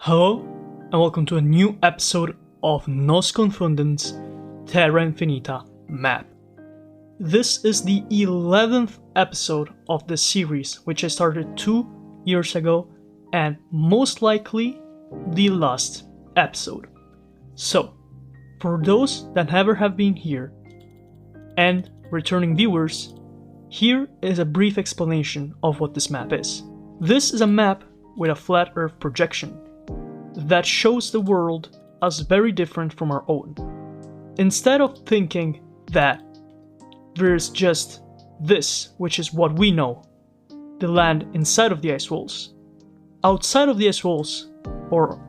Hello, and welcome to a new episode of Nos Confunden Terra Infinita map. This is the 11th episode of the series, which I started 2 years ago, and most likely the last episode. So, for those that never have been here, and returning viewers, here is a brief explanation of what this map is. This is a map with a flat Earth projection that shows the world as very different from our own. Instead of thinking that there's just this, which is what we know, the land inside of the ice walls, outside of the ice walls, or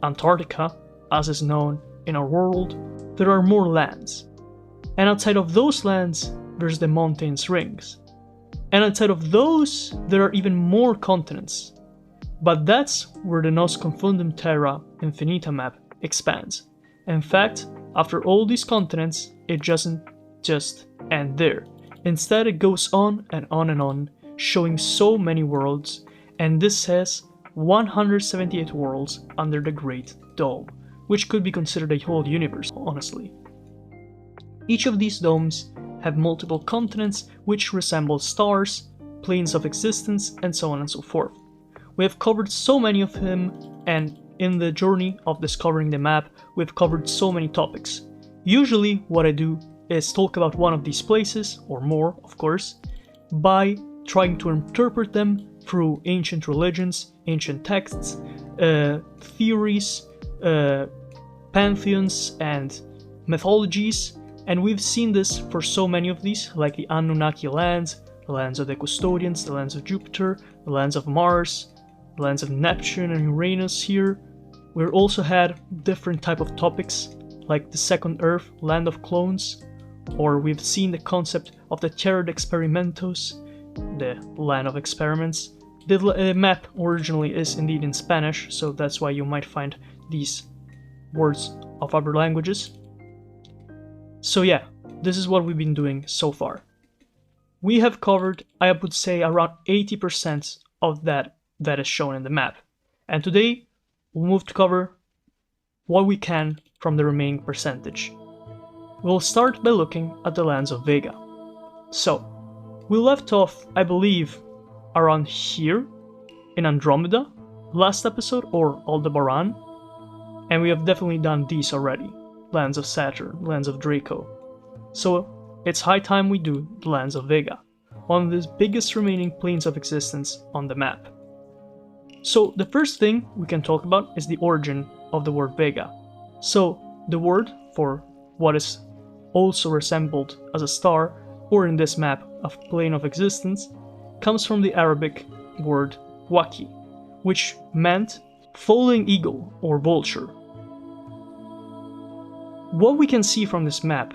Antarctica, as is known in our world, there are more lands. And outside of those lands, there's the mountains rings. And outside of those, there are even more continents. But that's where the Nos Confunden Terra Infinita map expands. In fact, after all these continents, it doesn't just end there. Instead, it goes on and on and on, showing so many worlds, and this has 178 worlds under the Great Dome, which could be considered a whole universe, honestly. Each of these domes have multiple continents which resemble stars, planes of existence, and so on and so forth. We have covered so many of them, and in the journey of discovering the map, we've covered so many topics. Usually what I do is talk about one of these places, or more of course, by trying to interpret them through ancient religions, ancient texts, theories, pantheons, and mythologies, and we've seen this for so many of these, like the Anunnaki lands, the lands of the Custodians, the lands of Jupiter, the lands of Mars, the lands of Neptune and Uranus here. We also had different type of topics, like the second Earth, land of clones, or we've seen the concept of the Terra de Experimentos, the land of experiments. The map originally is indeed in Spanish, so that's why you might find these words of other languages. So yeah, this is what we've been doing so far. We have covered, I would say, around 80% of that is shown in the map. And today, we'll move to cover what we can from the remaining percentage. We'll start by looking at the lands of Vega. So, we left off, I believe, around here, in Andromeda, last episode, or Aldebaran, and we have definitely done these already. Lands of Saturn, lands of Draco. So, it's high time we do the lands of Vega, one of the biggest remaining planes of existence on the map. So the first thing we can talk about is the origin of the word Vega. So the word for what is also resembled as a star, or in this map a plane of existence, comes from the Arabic word waki, which meant falling eagle or vulture. What we can see from this map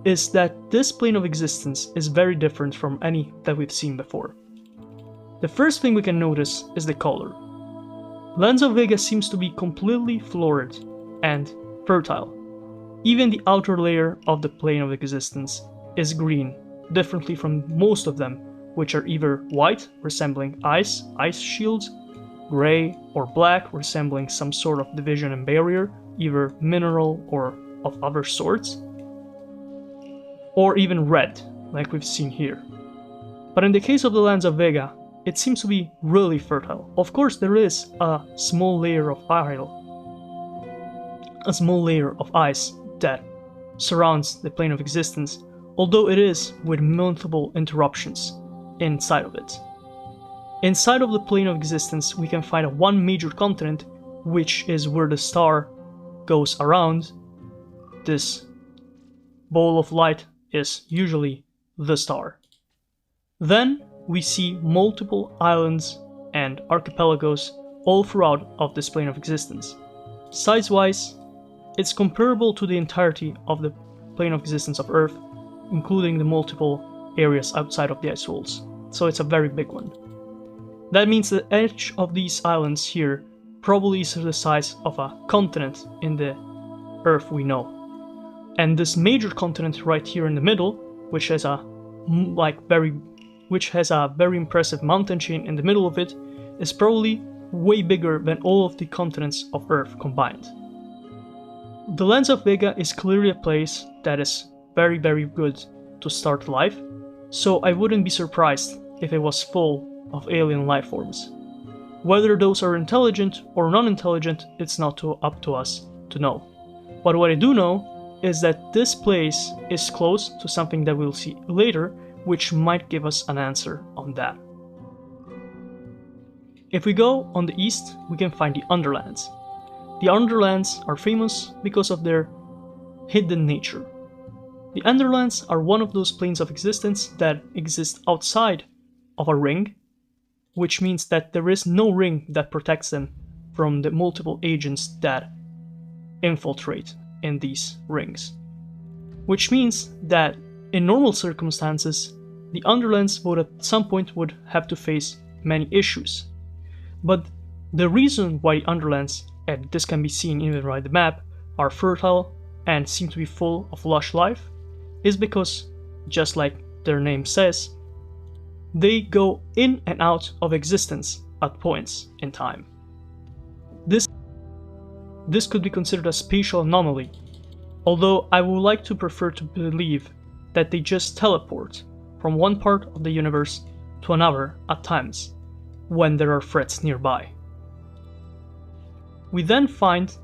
is that this plane of existence is very different from any that we've seen before. The first thing we can notice is the color. Lands of Vega seems to be completely florid and fertile. Even the outer layer of the plane of existence is green, differently from most of them, which are either white, resembling ice shields, gray, or black, resembling some sort of division and barrier, either mineral or of other sorts, or even red, like we've seen here. But in the case of the lands of Vega, it seems to be really fertile. Of course, there is a small layer of ice that surrounds the plane of existence, although it is with multiple interruptions inside of it. Inside of the plane of existence, we can find one major continent, which is where the star goes around. This ball of light is usually the star. Then we see multiple islands and archipelagos all throughout of this plane of existence. Size-wise, it's comparable to the entirety of the plane of existence of Earth, including the multiple areas outside of the ice walls, so it's a very big one. That means that each of these islands here probably is the size of a continent in the Earth we know. And this major continent right here in the middle, which has a very impressive mountain chain in the middle of it, is probably way bigger than all of the continents of Earth combined. The lands of Vega is clearly a place that is very good to start life, so I wouldn't be surprised if it was full of alien life forms. Whether those are intelligent or non-intelligent, it's not up to us to know. But what I do know is that this place is close to something that we'll see later, which might give us an answer on that. If we go on the east, we can find the Underlands. The Underlands are famous because of their hidden nature. The Underlands are one of those planes of existence that exist outside of a ring, which means that there is no ring that protects them from the multiple agents that infiltrate in these rings. Which means that in normal circumstances, the Underlands would at some point would have to face many issues. But the reason why the Underlands, and this can be seen even by the map, are fertile and seem to be full of lush life is because, just like their name says, they go in and out of existence at points in time. This could be considered a spatial anomaly, although I would like to prefer to believe that they just teleport from one part of the universe to another at times, when there are threats nearby. We then find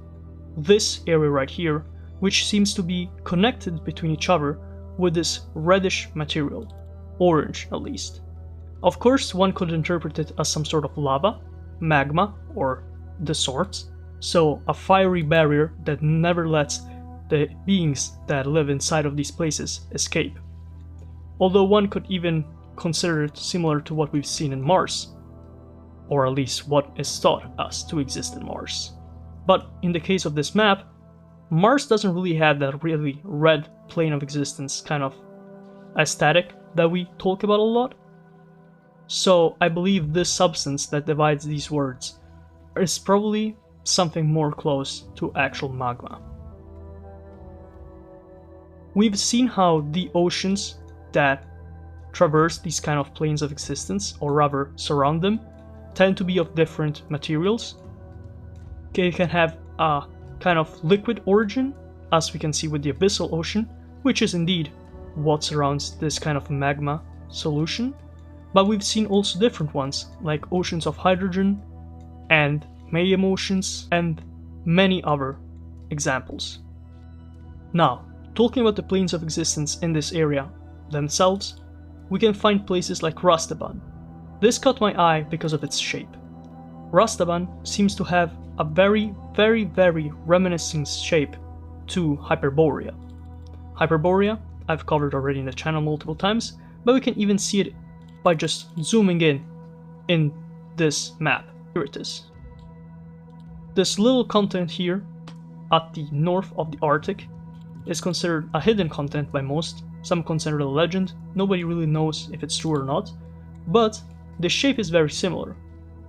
this area right here, which seems to be connected between each other with this reddish material, orange at least. Of course, one could interpret it as some sort of lava, magma, or the sorts, so a fiery barrier that never lets the beings that live inside of these places escape. Although one could even consider it similar to what we've seen in Mars, or at least what is thought as to exist in Mars. But in the case of this map, Mars doesn't really have that really red plane of existence kind of aesthetic that we talk about a lot. So I believe this substance that divides these words is probably something more close to actual magma. We've seen how the oceans that traverse these kind of planes of existence, or rather surround them, tend to be of different materials. They can have a kind of liquid origin, as we can see with the abyssal ocean, which is indeed what surrounds this kind of magma solution. But we've seen also different ones, like oceans of hydrogen and medium oceans and many other examples. Now, talking about the planes of existence in this area themselves, we can find places like Rastaban. This caught my eye because of its shape. Rastaban seems to have a very reminiscent shape to Hyperborea. Hyperborea I've covered already in the channel multiple times, but we can even see it by just zooming in this map. Here it is. This little continent here at the north of the Arctic is considered a hidden continent by most. Some consider it a legend. Nobody really knows if it's true or not, but the shape is very similar,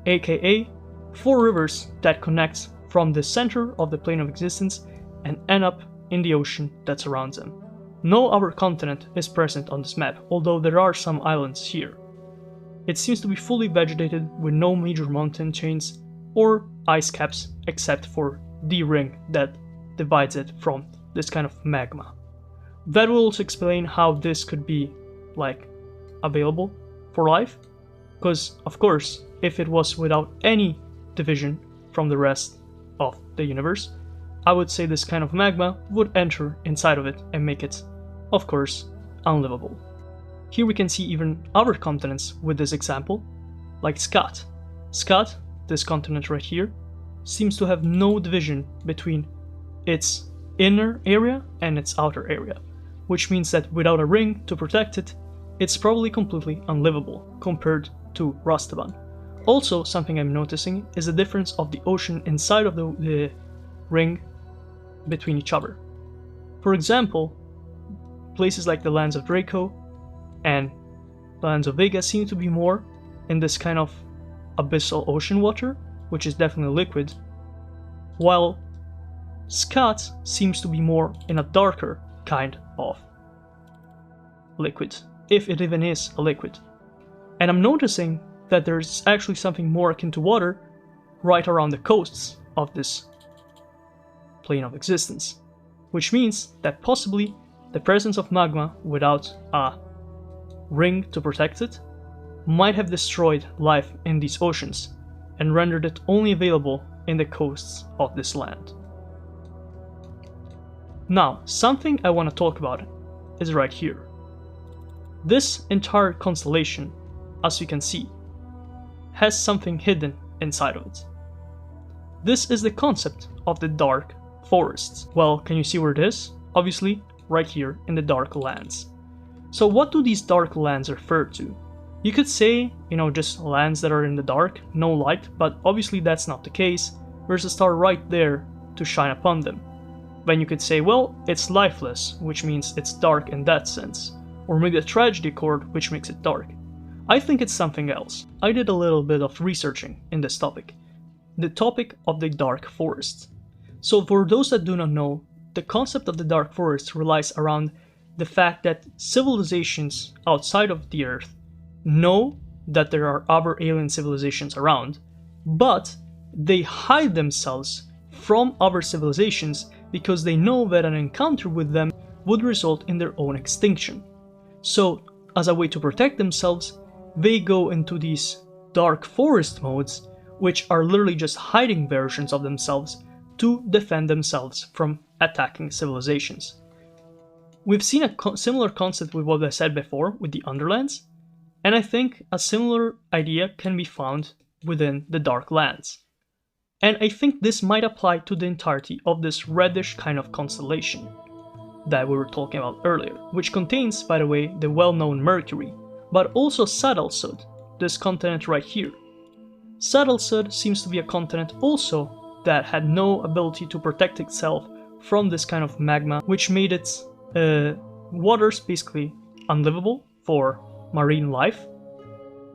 aka 4 rivers that connect from the center of the plane of existence and end up in the ocean that surrounds them. No other continent is present on this map, although there are some islands here. It seems to be fully vegetated with no major mountain chains or ice caps except for the ring that divides it from this kind of magma. That will also explain how this could be available for life, because of course if it was without any division from the rest of the universe, I would say this kind of magma would enter inside of it and make it, of course, unlivable. Here we can see even other continents with this example, like Skat. Skat, this continent right here, seems to have no division between its inner area and its outer area, which means that without a ring to protect it, it's probably completely unlivable compared to Rastaban. Also, something I'm noticing is the difference of the ocean inside of the ring between each other. For example, places like the lands of Draco and the lands of Vega seem to be more in this kind of abyssal ocean water, which is definitely liquid, while Skat seems to be more in a darker kind of liquid, if it even is a liquid. And I'm noticing that there's actually something more akin to water right around the coasts of this plane of existence, which means that possibly the presence of magma without a ring to protect it might have destroyed life in these oceans and rendered it only available in the coasts of this land. Now, something I want to talk about is right here. This entire constellation, as you can see, has something hidden inside of it. This is the concept of the dark forests. Well, can you see where it is? Obviously, right here in the dark lands. So what do these dark lands refer to? You could say, just lands that are in the dark, no light, but obviously that's not the case. There's a star right there to shine upon them. Then you could say, well, it's lifeless, which means it's dark in that sense. Or maybe a tragedy chord, which makes it dark. I think it's something else. I did a little bit of researching in this topic. The topic of the dark forest. So for those that do not know, the concept of the dark forest relies around the fact that civilizations outside of the Earth know that there are other alien civilizations around, but they hide themselves from other civilizations because they know that an encounter with them would result in their own extinction. So, as a way to protect themselves, they go into these dark forest modes, which are literally just hiding versions of themselves to defend themselves from attacking civilizations. We've seen a similar concept with what I said before with the Underlands, and I think a similar idea can be found within the Dark Lands. And I think this might apply to the entirety of this reddish kind of constellation that we were talking about earlier, which contains, by the way, the well-known Mercury, but also Saddlesud, this continent right here. Saddlesud seems to be a continent also that had no ability to protect itself from this kind of magma, which made its waters basically unlivable for marine life.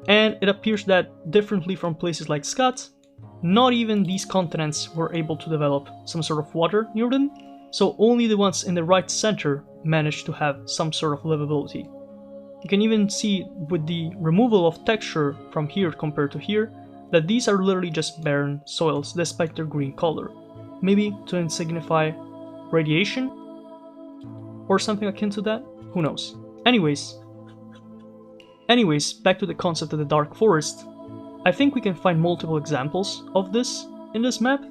And it appears that, differently from places like Skat, not even these continents were able to develop some sort of water near them, so only the ones in the right center managed to have some sort of livability. You can even see with the removal of texture from here compared to here, that these are literally just barren soils despite their green color. Maybe to signify radiation? Or something akin to that? Who knows? Anyways, back to the concept of the dark forest. I think we can find multiple examples of this in this map.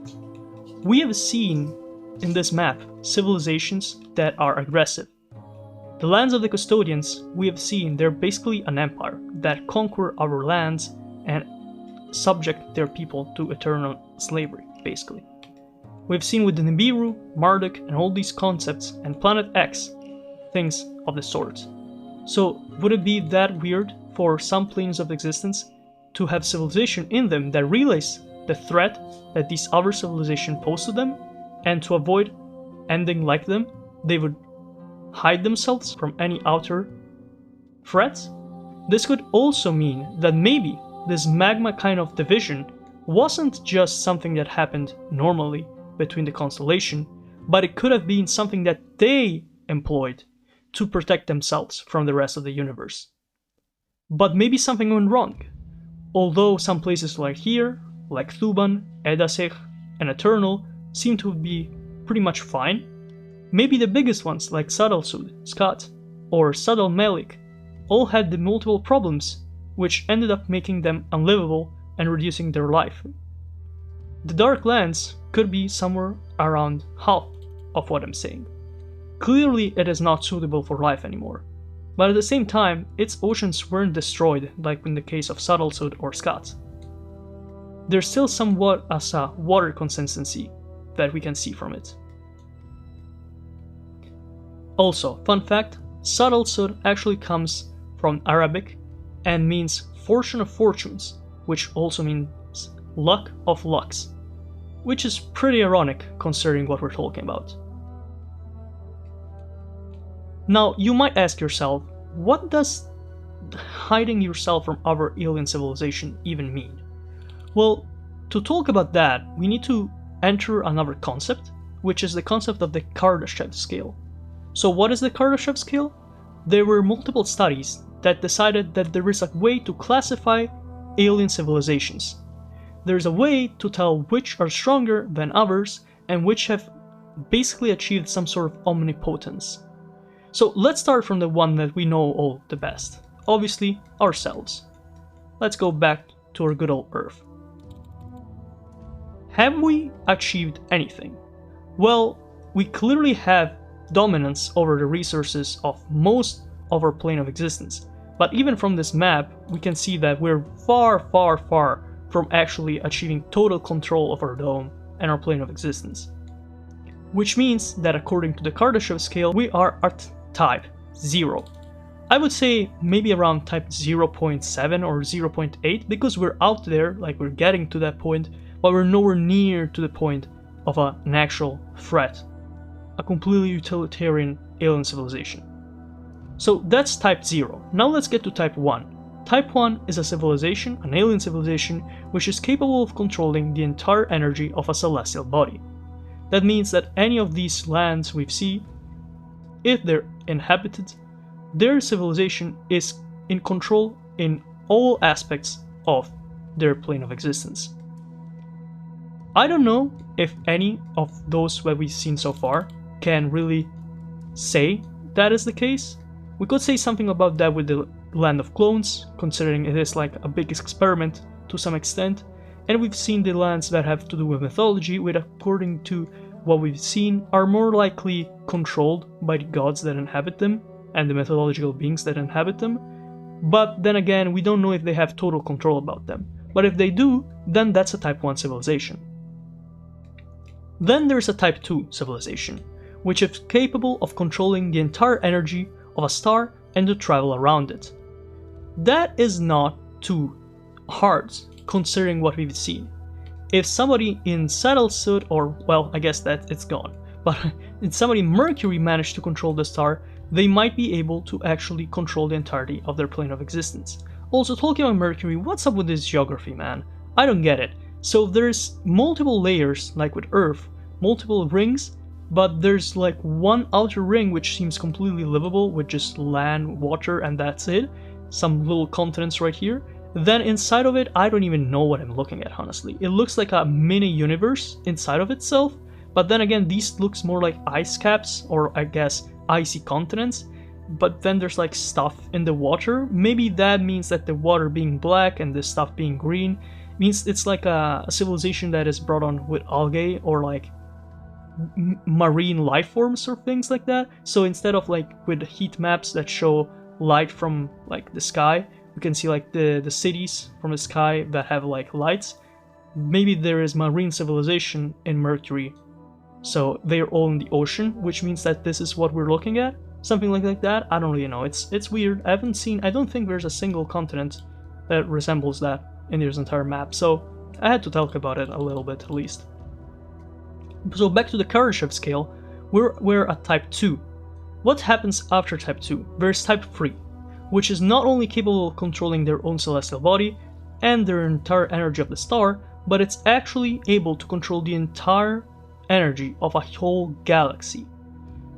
We have seen in this map civilizations that are aggressive. The lands of the custodians, we have seen they're basically an empire that conquer our lands and subject their people to eternal slavery, basically. We've seen with the Nibiru, Marduk, and all these concepts, and Planet X, things of the sort. So would it be that weird for some planes of existence to have civilization in them that realize the threat that these other civilizations pose to them, and to avoid ending like them, they would hide themselves from any outer threats? This could also mean that maybe this magma kind of division wasn't just something that happened normally between the constellation, but it could have been something that they employed to protect themselves from the rest of the universe. But maybe something went wrong. Although some places like here, like Thuban, Edasech, and Eternal, seem to be pretty much fine, maybe the biggest ones like Saddlesud, Skat, or Saddle Melik all had the multiple problems which ended up making them unlivable and reducing their life. The Dark Lands could be somewhere around half of what I'm saying. Clearly it is not suitable for life anymore, but at the same time its oceans weren't destroyed like in the case of Saddlesud or Skat. There's still somewhat as a water consistency that we can see from it. Also, fun fact, Saddlesud actually comes from Arabic and means fortune of fortunes, which also means luck of lucks, which is pretty ironic considering what we're talking about. Now, you might ask yourself, what does hiding yourself from other alien civilization even mean? Well, to talk about that, we need to enter another concept, which is the concept of the Kardashev Scale. So what is the Kardashev Scale? There were multiple studies that decided that there is a way to classify alien civilizations. there's a way to tell which are stronger than others and which have basically achieved some sort of omnipotence. So let's start from the one that we know all the best. Obviously, ourselves. Let's go back to our good old Earth. Have we achieved anything? Well, we clearly have dominance over the resources of most of our plane of existence. But even from this map, we can see that we're far, far, far from actually achieving total control of our dome and our plane of existence. Which means that according to the Kardashev scale, we are at type 0. I would say maybe around type 0.7 or 0.8, because we're out there, like we're getting to that point, but we're nowhere near to the point of an actual threat, a completely utilitarian alien civilization. So that's type 0. Now let's get to type 1. Type 1 is a civilization, an alien civilization, which is capable of controlling the entire energy of a celestial body. That means that any of these lands we see, if they're inhabited, their civilization is in control in all aspects of their plane of existence. I don't know if any of those that we've seen so far can really say that is the case. We could say something about that with the Land of Clones, considering it is like a big experiment to some extent, and we've seen the lands that have to do with mythology, which according to what we've seen are more likely controlled by the gods that inhabit them and the mythological beings that inhabit them. But then again, we don't know if they have total control about them. But if they do, then that's a type 1 civilization. Then there's a type 2 civilization, which is capable of controlling the entire energy of a star and to travel around it. That is not too hard, considering what we've seen. If somebody in Saddlesuit, or well, I guess that it's gone, but if somebody in Mercury managed to control the star, they might be able to actually control the entirety of their plane of existence. Also, talking about Mercury, what's up with this geography, man? I don't get it. So there's multiple layers, like with Earth, multiple rings, but there's like one outer ring which seems completely livable with just land, water, and that's it. Some little continents right here. Then inside of it, I don't even know what I'm looking at, honestly. It looks like a mini universe inside of itself, but then again, these looks more like ice caps, or I guess icy continents. But then there's like stuff in the water. Maybe that means that the water being black and the stuff being green means it's like a civilization that is brought on with algae or like marine life forms or things like that. So instead of like with heat maps that show light from like the sky, we can see like the cities from the sky that have like lights. Maybe there is marine civilization in Mercury, so they're all in the ocean, which means that this is what we're looking at. Something like that. I don't really know. It's weird. I don't think there's a single continent that resembles that in this entire map, so I had to talk about it a little bit at least. So back to the Kardashev scale, we're at type 2. What happens after type 2? There's type 3, which is not only capable of controlling their own celestial body and their entire energy of the star, but it's actually able to control the entire energy of a whole galaxy.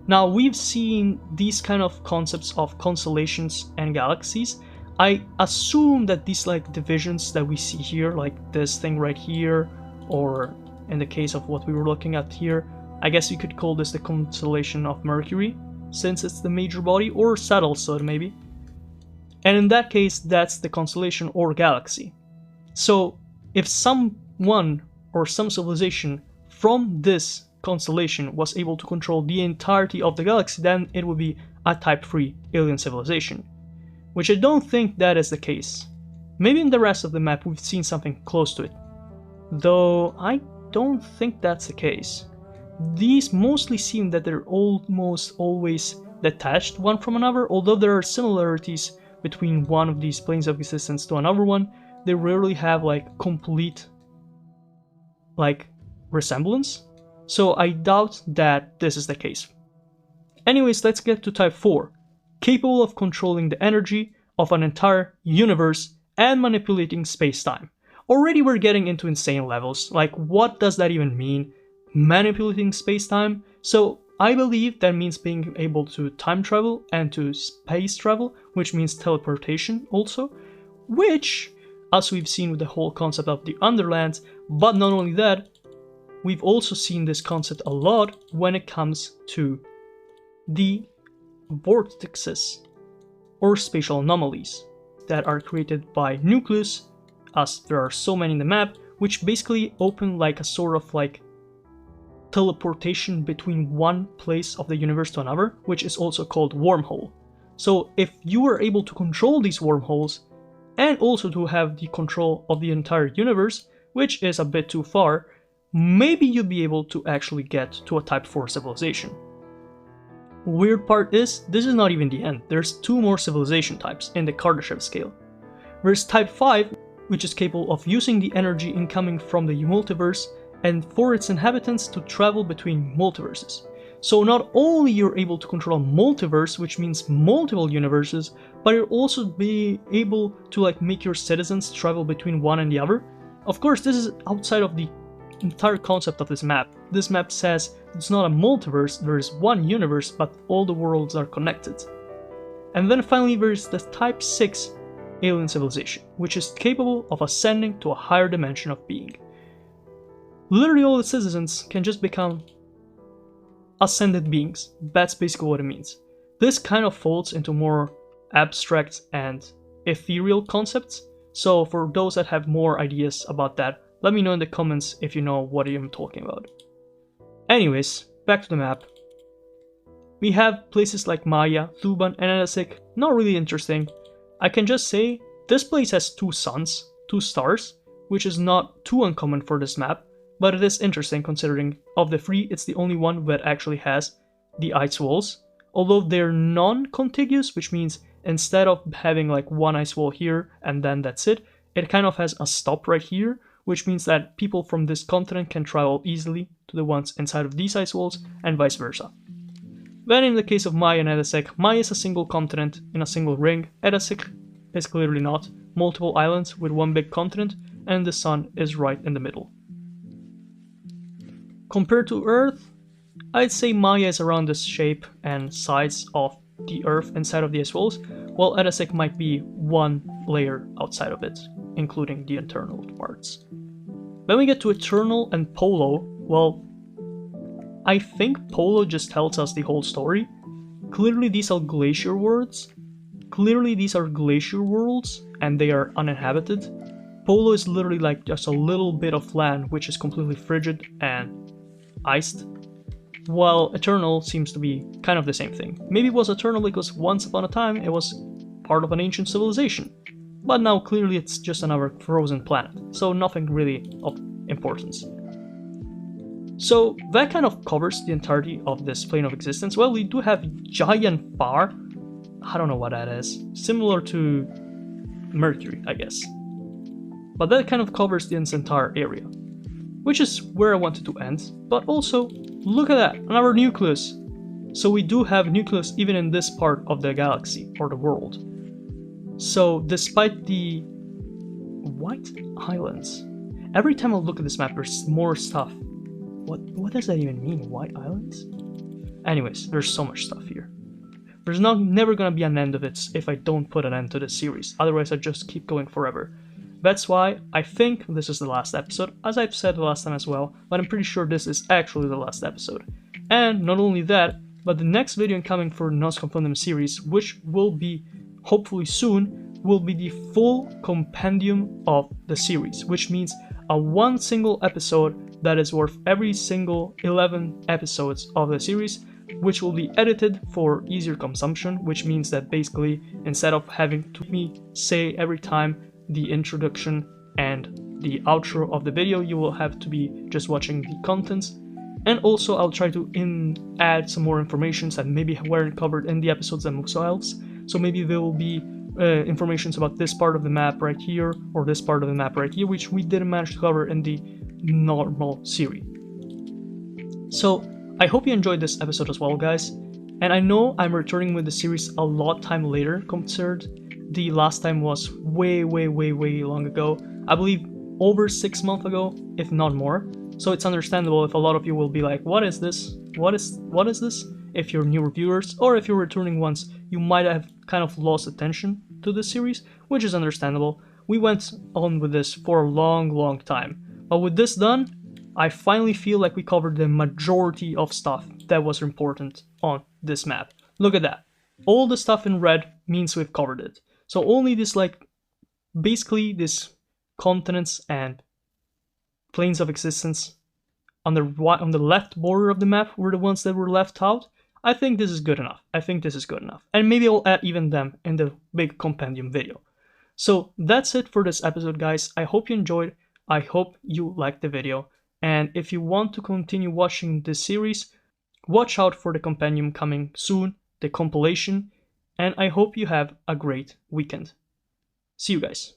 Now, we've seen these kind of concepts of constellations and galaxies. I assume that these like divisions that we see here, like this thing right here, or in the case of what we were looking at here, I guess you could call this the constellation of Mercury, since it's the major body, or Saddlesuit maybe. And in that case, that's the constellation or galaxy. So if someone or some civilization from this constellation was able to control the entirety of the galaxy, then it would be a type 3 alien civilization. Which I don't think that is the case. Maybe in the rest of the map we've seen something close to it, though I don't think that's the case. These mostly seem that they're almost always detached one from another, although there are similarities between one of these planes of existence to another one. They rarely have like complete like resemblance, so I doubt that this is the case. Anyways, let's get to type 4, capable of controlling the energy of an entire universe and manipulating space-time. Already we're getting into insane levels, like what does that even mean? Manipulating space-time? So I believe that means being able to time travel and to space travel, which means teleportation also, which as we've seen with the whole concept of the Underlands, but not only that, we've also seen this concept a lot when it comes to the vortexes, or spatial anomalies, that are created by nucleus, as there are so many in the map, which basically open like a sort of like teleportation between one place of the universe to another, which is also called wormhole. So if you were able to control these wormholes, and also to have the control of the entire universe, which is a bit too far, maybe you'd be able to actually get to a Type 4 civilization. Weird part is, this is not even the end. There's 2 more civilization types in the Kardashev scale. There's Type 5, which is capable of using the energy incoming from the multiverse and for its inhabitants to travel between multiverses. So not only you're able to control multiverse, which means multiple universes, but you'll also be able to like make your citizens travel between one and the other. Of course, this is outside of the entire concept of this map. This map says it's not a multiverse, there is one universe, but all the worlds are connected. And then finally there is the Type 6 alien civilization, which is capable of ascending to a higher dimension of being. Literally all the citizens can just become ascended beings. That's basically what it means. This kind of folds into more abstract and ethereal concepts, so for those that have more ideas about that, let me know in the comments if you know what I'm talking about. Anyways, back to the map. We have places like Maya, Thuban, and Edasik, not really interesting. I can just say, this place has 2 suns, 2 stars, which is not too uncommon for this map, but it is interesting considering of the 3, it's the only one that actually has the ice walls. Although they're non-contiguous, which means instead of having like one ice wall here and then that's it, it kind of has a stop right here, which means that people from this continent can travel easily to the ones inside of these ice walls and vice versa. Then in the case of Maya and Edasik, Maya is a single continent in a single ring, Edasik is clearly not, multiple islands with one big continent, and the sun is right in the middle. Compared to Earth, I'd say Maya is around the shape and size of the Earth inside of the ice walls, while Edasik might be one layer outside of it, including the internal parts. When we get to Eternal and Polo, well, I think Polo just tells us the whole story. Clearly these are glacier worlds. Clearly these are glacier worlds, and they are uninhabited. Polo is literally like just a little bit of land which is completely frigid and iced, while Eternal seems to be kind of the same thing. Maybe it was Eternal because once upon a time it was part of an ancient civilization, but now clearly it's just another frozen planet, so nothing really of importance. So that kind of covers the entirety of this plane of existence. Well, we do have Giant Far, I don't know what that is, similar to Mercury, I guess. But that kind of covers the entire area, which is where I wanted to end. But also, look at that, another nucleus. So we do have nucleus even in this part of the galaxy, or the world. So despite the White Islands, every time I look at this map there's more stuff. What does that even mean, White Islands? Anyways, there's so much stuff here. There's never gonna be an end of it if I don't put an end to this series, otherwise I just keep going forever. That's why I think this is the last episode, as I've said the last time as well, but I'm pretty sure this is actually the last episode. And not only that, but the next video incoming for Nos Confunden series, which will be hopefully soon, will be the full compendium of the series, which means a one single episode that is worth every single 11 episodes of the series, which will be edited for easier consumption, which means that basically instead of having to me say every time the introduction and the outro of the video, you will have to be just watching the contents. And also I'll try to add some more information that maybe weren't covered in the episodes themselves. So maybe there will be informations about this part of the map right here, or this part of the map right here, which we didn't manage to cover in the normal series. So I hope you enjoyed this episode as well, guys. And I know I'm returning with the series a lot time later compared the last time was way long ago. I believe over 6 months ago, if not more. So it's understandable if a lot of you will be like, what is this? What is this? If you're new reviewers, or if you're returning ones, you might have kind of lost attention to this series, which is understandable. we went on with this for a long time. But with this done, I finally feel like we covered the majority of stuff that was important on this map. Look at that. All the stuff in red means we've covered it. So only this, like, basically this continents and planes of existence on the left border of the map were the ones that were left out. I think this is good enough. And maybe I'll add even them in the big compendium video. So that's it for this episode, guys. I hope you enjoyed. I hope you liked the video. And if you want to continue watching this series, watch out for the compendium coming soon, the compilation. And I hope you have a great weekend. See you guys.